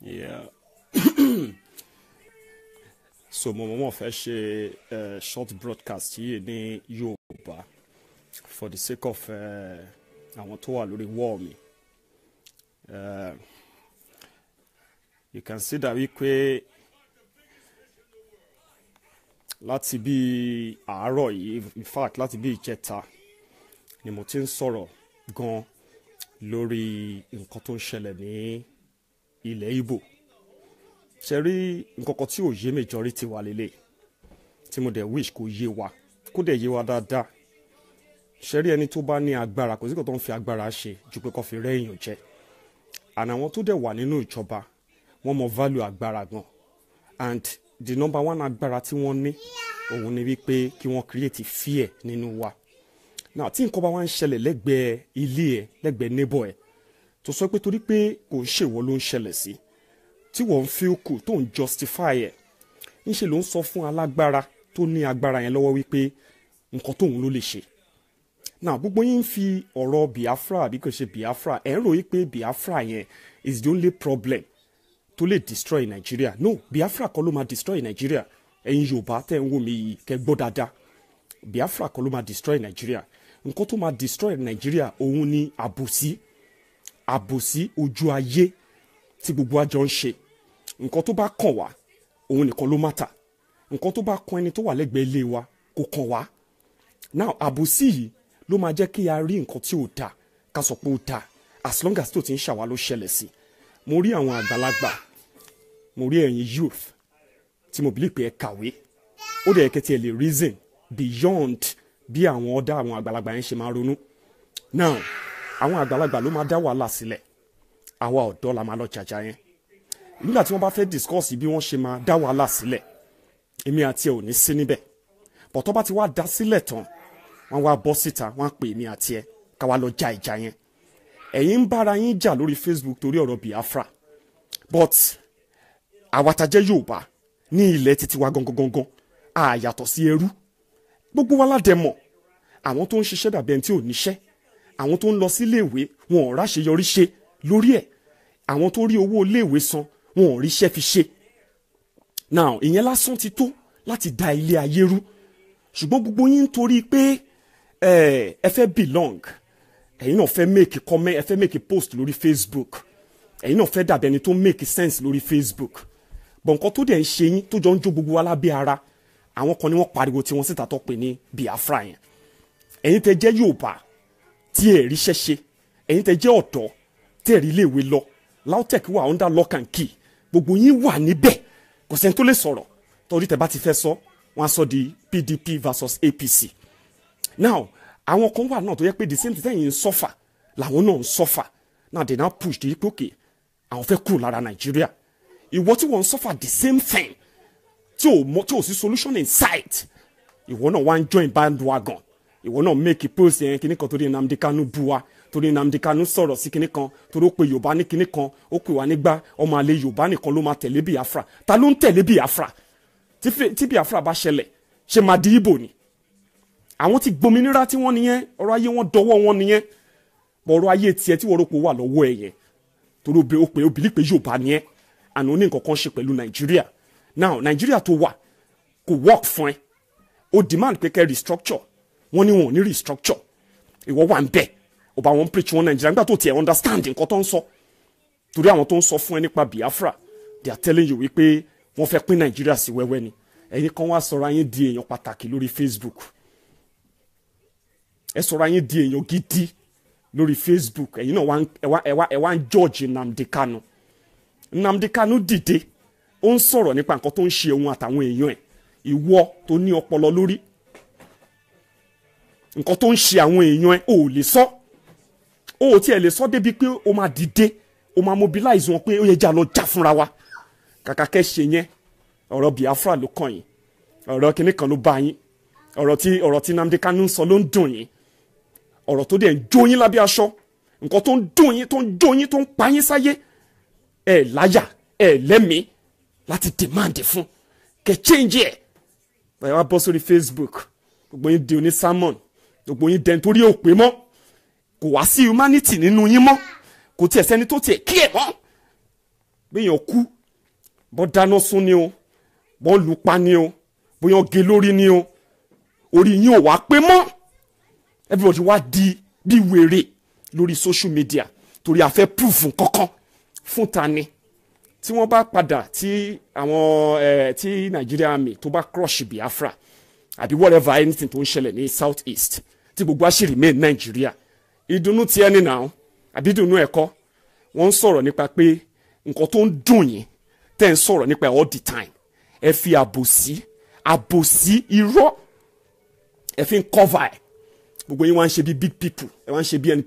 Yeah. So mo fẹ́ ṣe short broadcast yìí ní Yorùbá for the sake of àwọn tó wà lórí wall mi. You can see that wípé láti bí àárọ̀ yìí, in fact láti bí ìjẹta ni mo ti ń sọ̀rọ̀ gan lórí nǹkan tó ń ṣẹlẹ̀ ní ilẹ̀ Ìgbò. Ṣé rí nǹkan kan tí ò yé majority wa lélẹ̀ tí mo dẹ̀ wish kó yé wa, kó dẹ̀ yé wa dáadáa. Ṣé rí ẹni tó bá ní agbára, kò sí nǹkan tó ń fi agbára ṣe ju pé kó fi rẹ́ èèyàn jẹ. And àwọn tó dẹ̀ wà nínú ìjọba wọ́n mọ value agbára gan, and the number one agbára tí wọ́n ní òun ni wípé kí wọ́n create fear nínú wa. Now tí nǹkan bá wá ń ṣẹlẹ̀ lẹ́gbẹ̀ẹ́ ilé ẹ̀, lẹ́gbẹ̀ẹ́ neighbor ẹ̀, tó sọ pé torí pé kò ń ṣèwọ ló ń ṣẹlẹ̀ sí, tí wọ́n ń feel cool tó ń justify ẹ̀, ńṣe ló ń sọ fún alágbára tó ní agbára yẹn lọ́wọ́ wípé nǹkan tóun ló lè ṣe. Now gbogbo yín ń fi ọ̀rọ̀ Biafra àbí kò ṣe Biafra, ẹ̀ ń ròyìn pé Biafra yẹn is the only problem tó lè destroy Nigeria. No, Biafra kọ́ ló máa destroy Nigeria. Ẹ̀yin Yorùbá tẹ́ ń wò mí yìí kẹ́ gbọ́ dáadáa. Biafra kọ́ ló máa destroy Nigeria. Nǹkan tó máa destroy Nigeria òun ni àbòsí ojú ayé tí gbogbo àjọ ń ṣe. Nǹkan tó bá kàn wá òun nìkan ló matter. Nǹkan tó bá kàn ẹni tó wà lẹ́gbẹ̀ẹ́ ilé wa kò kàn wá. Now àbòsí yìí ló máa jẹ́ kí a rí nǹkan tí ò dáa ká sọ pé ó dáa, as long as tó ti ń ṣàwá ló ṣẹlẹ̀ sí. Mo rí àwọn àgbàlagbà, mo rí ẹ̀yin youth tí mo believe pé ẹ kàwé, ó dẹ̀ kẹ́ tí ẹ lè reason beyond bí àwọn ọ̀dà àwọn àgbàlagbà yẹn ṣe máa ronú. Now àwọn àgbàlagbà ló máa dá wàhálà sílẹ̀, àwa ọ̀dọ́ la máa lọ jàjà yẹn. Nígbà tí wọ́n bá fẹ́ discuss bí wọ́n ṣe máa dá wàhálà sílẹ̀, èmi àti ẹ ò ní sí níbẹ̀. But tó bá ti wá dá sílẹ̀ tán, wọ́n wá bọ́ síta, wọ́n á pè èmi àti ẹ ká wá lọ ja ìjà yẹn. Ẹ̀yin ń bára yín jà lórí Facebook torí ọ̀rọ̀ Biafra, but àwa tá jẹ́ Yorùbá ní ilẹ̀ títí wa gangan a yàtọ̀ sí ẹrú. Gbogbo wa ládẹ mọ̀, àwọn tó ń ṣiṣẹ́ dàbí ẹni tí ò níṣẹ́, àwọn tó ń lọ sí iléèwé wọn ò ráṣeyọrí ṣe lórí ẹ̀, àwọn tó rí owó iléèwé san wọn ò ríṣẹ́ fi ṣe. Now ìyẹn lásán ti tó láti da ilé ayé rú. Ṣùgbọ́n gbogbo yín torí pé ẹ fẹ́ belong, ẹ̀yin náà fẹ́ make comment, ẹ fẹ́ make post lórí Facebook, ẹ̀yin náà fẹ́ dàbí ẹni tó make sense lórí Facebook. But nǹkan tó dẹ̀ ń ṣe yín tó jọ ń jó gbogbo wa lábẹ́ ara, àwọn kan ni wọ́n pariwo tí wọ́n síta tó pè ní Biafra yẹn. Ẹ̀yin tẹ́ jẹ́ Yorùbá tí ẹ ríṣẹ́ ṣe, ẹ̀yin tẹ́ jẹ́ ọ̀dọ́ tí ẹ rí iléèwé lọ, LAUTECH wà under lock and key, gbogbo yín wà níbẹ̀, kò sẹ́ni tó lè sọ̀rọ̀ torí tẹ́ bá ti fẹ́ sọ wọ́n á sọ di PDP versus APC. Now àwọn kan wà náà tó yẹ pé the same thing tẹ́yìn ń suffer làwọn náà ń suffer. Now they now push the pé okay àwọn fẹ́ kúrò lára Nàìjíríà. Ìwọ tí wọ́n ń suffer the same thing tí ò sí solution in sight, ìwọ náà wá ń join bandwagon, ìwọ náà make a post yẹn kíní kan torí Nnamdi Kanu bú wa, torí Nnamdi Kanu sọ̀rọ̀ sí kíní kan, torí ó pe Yorùbá ní kíní kan, ó pè wá nígbà ọmọ àlè Yorùbá nìkan ló máa tẹ̀lé Biafra. Ta ló ń tẹ̀lé Biafra? Tí Biafra bá ṣẹlẹ̀ ṣe máa di Ìgbò ni. Àwọn tí gbòmìnira tí wọ́n nìyẹn, ọ̀rọ̀ ayé wọn dọwọ́ wọn nìyẹn. Ọ̀rọ̀ ayé tiẹ̀ tí wọ́n rò pé wà lọ́wọ́ ẹ̀ yẹn, torí ó pè ó bìlí pé Yorùbá ni ẹ́, àná ó ní nǹkan kan ṣe pẹ̀lú Nàìjíríà. Now Nàìjíríà tó wà kò work fún ẹ, ó demand pé kẹ́ restructure, wọ́n ní wọn ò ní restructure, ìwọ wà ń bẹ̀ ó bá wọn preach wọn Nàìjíríà nígbà tó tiẹ̀ understand nǹkan tó ń sọ. Torí àwọn tó ń sọ fún ẹ nípa Biafra, they are telling you wípé wọ́n fẹ́ pín Nàìjíríà sí wẹ́wẹ́ ni. Ẹ̀yin kan wá sọ̀rọ̀ ayé di èèyàn pàtàkì lórí Facebook, ẹ sọ̀rọ̀ ayé di èèyàn gidi lórí Facebook. Ẹ̀yin náà ẹ wá ń judge Nnamdi Kanu. Nnamdi Kanu dìde ó ń sọ̀rọ̀ nípa nǹkan tó ń ṣe òun àtàwọn èèyàn ẹ̀. Ìwọ tó ní ọpọlọ lórí, nǹkan tó ń ṣe àwọn èèyàn ẹ̀ ò lè sọ, ó tiẹ̀ lè sọ débi pé ó máa dìde, ó máa mobilize wọn pé ó yẹ jà lọ jà fúnra wa. Kàkà kẹ́ ṣe yẹn, ọ̀rọ̀ Biafra ló kàn yín, ọ̀rọ̀ kíní kan ló bá yín, ọ̀rọ̀ tí Nnamdi Kanu ń sọ ló ń dùn yín, ọ̀rọ̀ tó dẹ̀ ń jó yín lábẹ́ aṣọ, nǹkan tó ń dùn yín, tó ń jó yín, tó ń pa yín sáyé, ẹ láyà, ẹ lẹ́mìí láti demand fún kẹ́ change ẹ̀. Báyọ̀ wá bọ́ sórí Facebook, gbogbo yín di oní sermon, gbogbo yín dẹ̀ nítorí òpè mọ́, kò wá sí humanity nínú yín mọ́, kò tiẹ̀ sẹ́ni tó tiẹ̀ kí ẹ̀ mọ́. béèyàn kú bọ́ dáná sun ni o bọ́ lù pa ni o bóyá gé lórí ni o orí yín ò wá pé mọ́ everybody wá di bí wèrè lórí social media torí a fẹ́ proof kankan fún ta ni tí wọ́n bá padà tí àwọn tí Nigeria Army tó bá crush Biafra àbí whatever anything tó ń ṣẹlẹ̀ ní South East tí gbogbo àṣírí remain Nigeria ìdùnnú ti ẹni náà àbí ìdùnnú ẹ̀kọ́ wọ́n ń sọ̀rọ̀ nípa pé nǹkan tó ń dùn yín tẹ́ ń sọ̀rọ̀ nípa all the time ẹ fi àbòsí irọ́ ẹ fi ń cover ẹ̀ gbogbo yín wá ń ṣe bí big people ẹ wá ń ṣe bí ẹni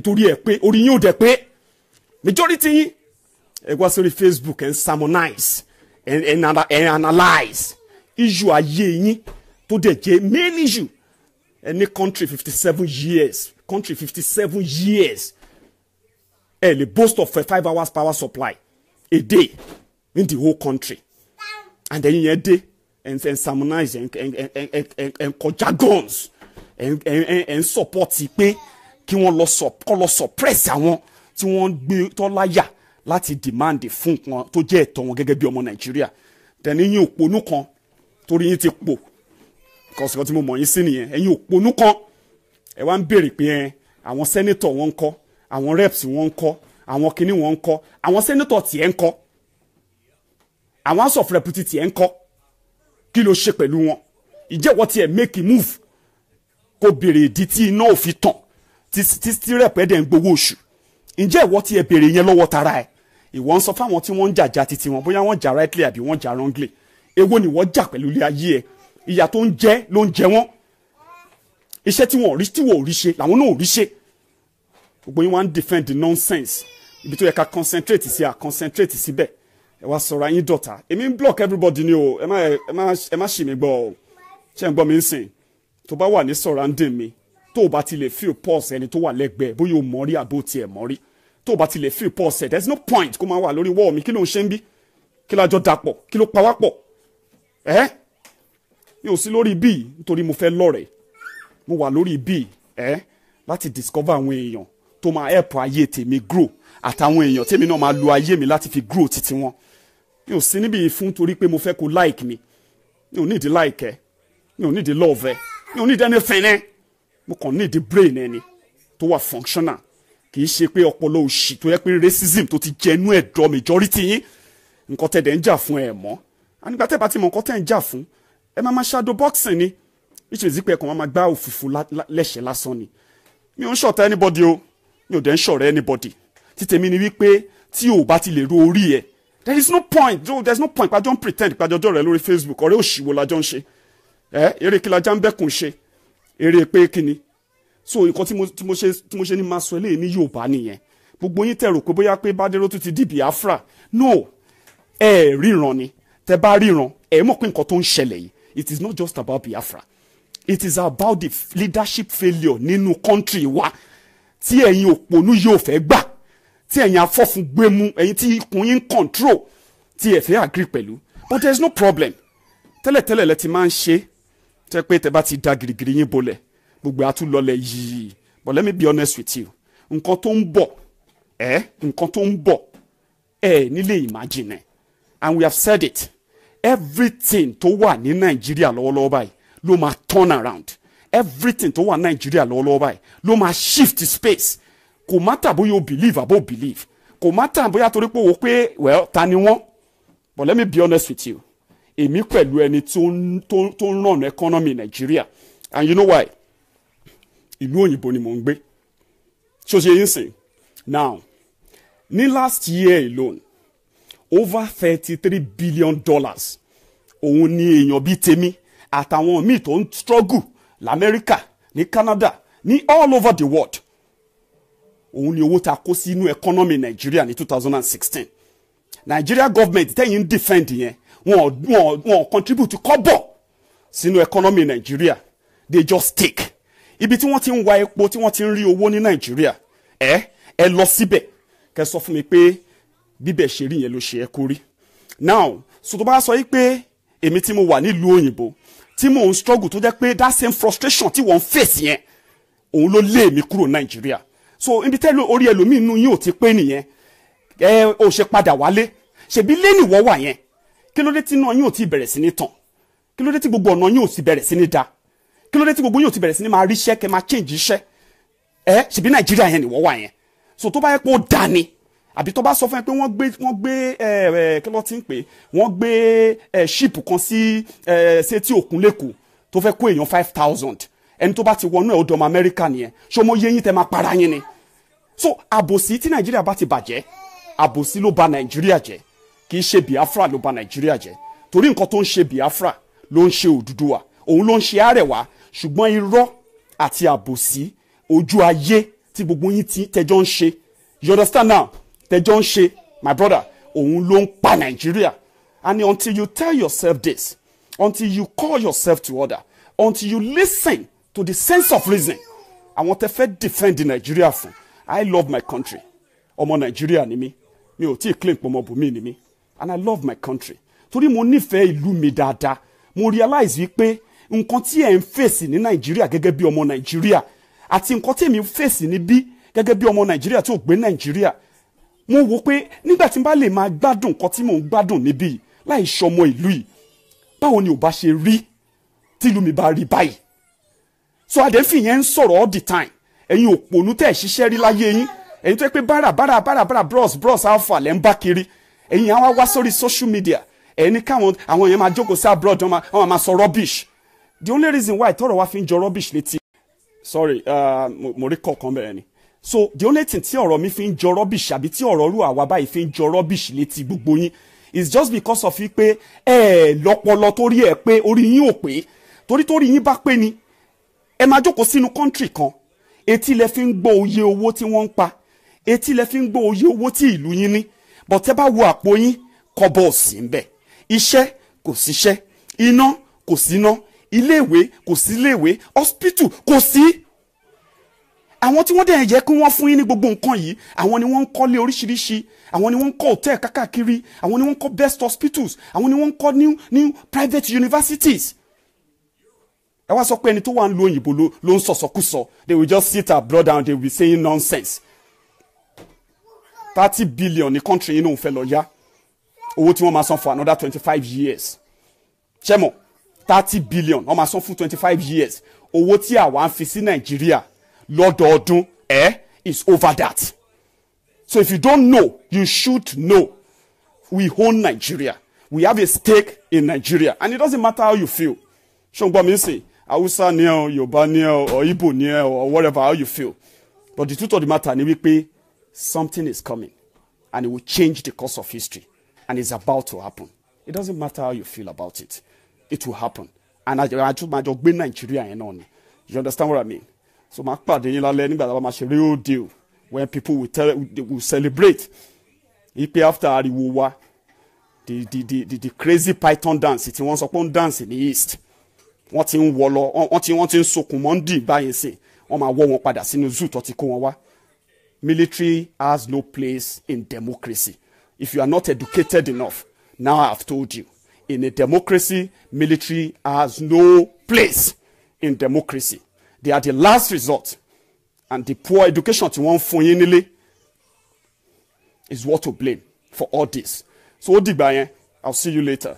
tó rí ẹ pé orí yín ò dẹ̀ pé majority yín ẹ wá sórí Facebook ẹ ń sermonize ẹ analyze issue ayé yín tó dẹ̀ jẹ́ main issue ẹ ní country 57 years ẹ lè boast of a 5 hours power supply a day in the whole country and then yẹn dé and sermonize and kọ jargons and support pé kí wọ́n lọ suppress àwọn tí wọ́n gbé tọ́láyà láti demand fún wọn tó jẹ́ ẹ̀tọ́ wọn gẹ́gẹ́ bí ọmọ Nàìjíríà tẹ̀lé yín òpònú kan torí yín ti pò kọ́sìkọ́ tí mo mọ̀ yín sí nìyẹn ẹ̀yin òpònú kan ẹ wá ń béèrè pé àwọn senator wọn ń kọ́ àwọn reps wọn ń kọ́ àwọn kinní wọn ń kọ́ àwọn senator tiẹ̀ ń kọ́ àwọn house of reps tiẹ̀ ń kọ́ kí ló ṣe pẹ̀lú wọn ìjẹ́wọ́ tiẹ̀ make a move kó béèrè ìdí tí iná ò fi tàn tí rep ẹ̀ dẹ̀ ń gbowó oṣù ǹjẹ́ ìwọ tiẹ̀ béèrè yẹn lọ́wọ́ tara ẹ̀ ìwọ ń sọ fáwọn tí wọ́n ń jàjà títí wọn bóyá wọ́n jà rightly àbí wọ́n jà wrongly èwo ni wọ́n jà pẹ̀lú ilé ayé ẹ̀ ìyà tó ń jẹ ló ń jẹ wọ́n iṣẹ́ tí wọ́n ò rí ṣe làwọn náà ò rí ṣe gbogbo yín wá ń defend the nonsense ibi tó yẹ ká concentrate síbẹ̀ ẹ wá sọ̀rọ̀ ayín dọ̀tá èmi ń block everybody ni o ẹ má ṣì mí gbọ́ o ṣé ń gbọ́ mi ń sìn tó bá wà ní surrounding mi tó o bá ti lè feel pulse ẹni tó wà lẹ́gbẹ̀ẹ́ bóyá o mọ̀ rí àbó tiẹ̀ mọ̀ rí tó o bá ti lè feel pulse there is no point kó máa wà lórí wall mi kí ló ń ṣe ń bí kí lájọ dapọ̀ kí ló pa wá pọ̀ mi ò sí lórí bíi nítorí mo fẹ́ lọ́rẹ̀ẹ́ mo wà lórí bíi láti discover àwọn èèyàn tó máa help ayé tèmi grow àtàwọn èèyàn tèmi náà máa lo ayé mi láti fi grow títí wọn mi ò sí níbi fún torí pé mo fẹ́ kó like mi ò need like ẹ mi ò need love ẹ mi ò need anything ẹ mo kàn need brain ẹni tó wà functional kì í ṣe pé ọpọlọ òṣì tó yẹ pé racism tó ti jẹnú ẹ̀dọ̀ majority yín nǹkan tẹ̀dẹ̀ ń jà fún ẹ̀ mọ́ ànígbà tẹ́ bá ti mọ nǹkan tẹ́ ń jà fún ẹ máa shadow boxing ni ìṣèlú pé ẹ̀kan máa gbá òfìfo lẹ́sẹ̀ lásán ni mi ò ń ṣọ̀tá anybody o mi ò dẹ̀ ń ṣọ̀rẹ́ anybody títẹ̀mí ni wípé tí o bá ti lè ro orí ẹ̀ there is no point pàjọ́ ń pretend pàjọ́jọ́ rẹ̀ lórí Facebook ọ̀rẹ́ òṣìwò lájọ́ ń ṣe eré kí lajá ń bẹ́kùn ṣe eré pé kíni so nǹkan tí mo ṣe ní máa sọ eléyìí ní Yorùbá nìyẹn gbogbo yín tẹ̀rò pé bóyá pé Bádéró tún ti di Biafra no ríran ni tẹ bá ríran mọ̀ pé nǹkan tó ń ṣẹlẹ̀ yìí it is not just about Biafra it is about the leadership failure nínú country wa tí ẹ̀yin òpònú yóò fẹ́ gbà tí ẹ̀yin afọ́fun gbémú ẹ̀yin tí ikùn yín control tí ẹ fẹ́ agree pẹ̀lú but there is no problem tẹ́lẹ̀tẹ́lẹ̀ lẹ ti máa ń ṣe tẹ́ pé tẹ́ bá ti da gìrìgìrì yín bolẹ̀ gbogbo àtúlọlẹ̀ yìí but let me be honest with you nǹkan tó ń bọ̀ nílé imagine and we have said it everything tó wà ní Nàìjíríà lọ́wọ́lọ́wọ́ báyìí ló máa turn around everything tó wà ní Nàìjíríà lọ́wọ́lọ́wọ́ báyìí ló máa shift space kò mátà bóyá o believe àbó believe kò mátà bóyá torí pé o pé well ta ni wọ́n but let me be honest with you èmi pẹ̀lú ẹni tó ń run economy Nàìjíríà and you know why ìlú òyìnbó ni mò ń gbé ṣó ṣe yín sìn now ní last year alone over $33 billion òun ni èèyàn bíi tèmi àtàwọn míì tó ń struggle l'Amẹ́ríkà ní Canada ní all over the world òun ni owó ta kó sínú economy Nigeria ní 2016 Nigeria government tẹ́yìn defend yẹn wọ́n contribute kọ́bọ̀ sínú economy Nigeria they just take ibi tí wọ́n ti ń wa epo tí wọ́n ti ń rí owó ní Nigeria ẹ lọ síbẹ̀ kẹ́ sọ fún mi pé bíbẹ̀ ṣe rí yẹn ló ṣe ẹ kó rí now so tó bá sọ yí pé èmi tí mo wà nílùú òyìnbó tí mò ń struggle tó jẹ́ pé that same frustration tí wọ́n face yẹn òun ló lé mi kúrò Nigeria so ibi tẹ́lẹ̀ orí ẹlòmíì inú yín ò ti pé nìyẹn ó ṣe padà wálé ṣebí lẹ́nu ìwọ wà yẹn kí ló dé tí náà yín ò ti bẹ̀rẹ̀ sí ní tàn kí ló dé tí gbogbo ọ̀nà yín ò ti bẹ̀rẹ̀ sí ní da kí ló dé tí gbogbo yín ò ti bẹ̀rẹ̀ sí ní máa ríṣẹ́ kẹ́ máa change iṣẹ́ ṣebí Nàìjíríà yẹn nìwọ wà yẹn so tó bá yẹ pé ó da ni àbí tó bá sọ fún ẹ pé wọ́n gbé kí ló ti ń pè wọ́n gbé ship kan sí etí òkun lẹ́kọ̀ọ́ tó fẹ́ kó èèyàn 5,000 ẹni tó bá ti wọnú ẹ̀ ó dọmọ Amẹ́ríkà nìyẹn ṣó mo yé yín tẹ́ máa para yín ni so àbòsí tí Nàìjíríà bá ti bàjẹ́ àbòsí ló bà Nàìjíríà jẹ́ kì í ṣe Biafra ló bà Nàìjíríà jẹ́ torí nǹkan tó ń ṣe Biafra ló ń ṣe Odùduwà òun ló ń ṣe Àrẹwà ṣùgbọ́n irọ́ àti àbòsí ojú ayé tí gbogbo yín tẹjọ́ ń ṣe you understand now tẹjọ́ ń ṣe my brother òun ló ń pa Nàìjíríà and until you tell yourself this until you call yourself to order until you listen to the sense of reason àwọn tẹ́ fẹ́ defend Nàìjíríà fún I love my country ọmọ Nàìjíríà ni mí mi ò tí ì claim pé ọmọ bùnmí ni mí and I love my country torí mo nífẹ̀ẹ́ ìlú mi dáadáa mo realize wípé nǹkan tí ẹ̀ ń fèsì ní Nàìjíríà gẹ́gẹ́ bí ọmọ Nàìjíríà àti nǹkan tí èmi ń fèsì níbí gẹ́gẹ́ bí ọmọ Nàìjíríà tí ò gbé Nàìjíríà mo wò pé nígbà tí n bá lè máa gbádùn nǹkan tí mò ń gbádùn níbí láì ṣọmọ ìlú yìí báwo ni ò bá ṣe rí tí ìlú mi bá rí báyìí so àdẹ́fì yẹn ń sọ̀rọ̀ all the time ẹ̀yin òpònú tẹ̀ ṣiṣẹ́ rí láyé yín ẹ̀yin tó yẹ pé bára bros alpha lẹ́ ń bá kiri ẹ̀yin àwọn wá sórí social media ẹ̀yin ní káwọn àwọn yẹn máa jókòó sí abroad wọn máa sọ rubbish the only reason why tọrọ wa fi ń jọ rubbish létí sorry mo rí kọ̀ọ̀kan bẹ̀rẹ̀ ni so the only thing tí ọ̀rọ̀ mi fi ń jọ rubbish àbí tí ọ̀rọ̀ rú àwa báyìí fi ń jọ rubbish létí gbogbo yín is just because of pé lọ́pọlọ torí ẹ̀ pé orí yín ò pé torí yín bá pé ni ẹ máa jókòó sínú country kan etí lẹ fi ń gbọ́ oye owó tí wọ́n ń pa etí lẹ fi ń gbọ́ oye owó tí ìlú yín ní but ẹ bá wo àpò yín kọ́bọ̀ ò sí ń bẹ̀ iṣẹ́ kò síṣẹ́ iná kò síná iléèwé kò sí iléèwé hospital kò sí àwọn tí wọ́n dẹ̀ yẹ kí wọ́n fún yín ní gbogbo nǹkan yìí àwọn ni wọ́n ń kọ́lé oríṣiríṣi àwọn ni wọ́n ń kọ́ hotel kákàkiri àwọn ni wọ́n ń kọ́ best hospitals àwọn ni wọ́n ń kọ́ new private universities ẹ wá sọ pé ẹni tó wà ń lo òyìnbó ló ń sọ̀sọ̀kúsọ they will just sit abroad and they will be saying nonsense 30 billion ní country yìí náà ń fẹ́ lọ yá owó tí wọ́n máa san for another 25 years ṣẹ́mọ̀ 30 billion wọ́n máa san fún 25 years owó tí àwa ń fi sí Nàìjíríà lọ́dọọdún is over that so if you don't know you should know we own Nigeria we have a stake in Nigeria and it doesn't matter how you feel ṣùgbọ́n mi sè Hausa ni ẹ Yorùbá ni ẹ or Igbo ni ẹ or whatever how you feel but the truth of the matter ni wípé something is coming and it will change the course of history and it's about to happen it doesn't matter how you feel about it it will happen and àjọ gbé Nigeria yẹn náà ni you understand what I mean so máa pàdé yín lálẹ́ nígbà tí wọ́n máa ṣe real deal when people will celebrate ipe after ariwo wa the crazy python dance tí wọ́n sọ pé ó ń dance ní east wọ́n ti ń wọ lọ wọ́n ti ń sokùn mọ́ndì báyìí sè wọ́n máa wọ́ wọn padà sínú zoo tó ti kó wọn wá military has no place in democracy if you are not educated enough now I have told you in a democracy military has no place in democracy they are the last resort and the poor education tí wọ́n ń fún yín nílé is what to blame for all this so ó dìgbà yẹn I'll see you later.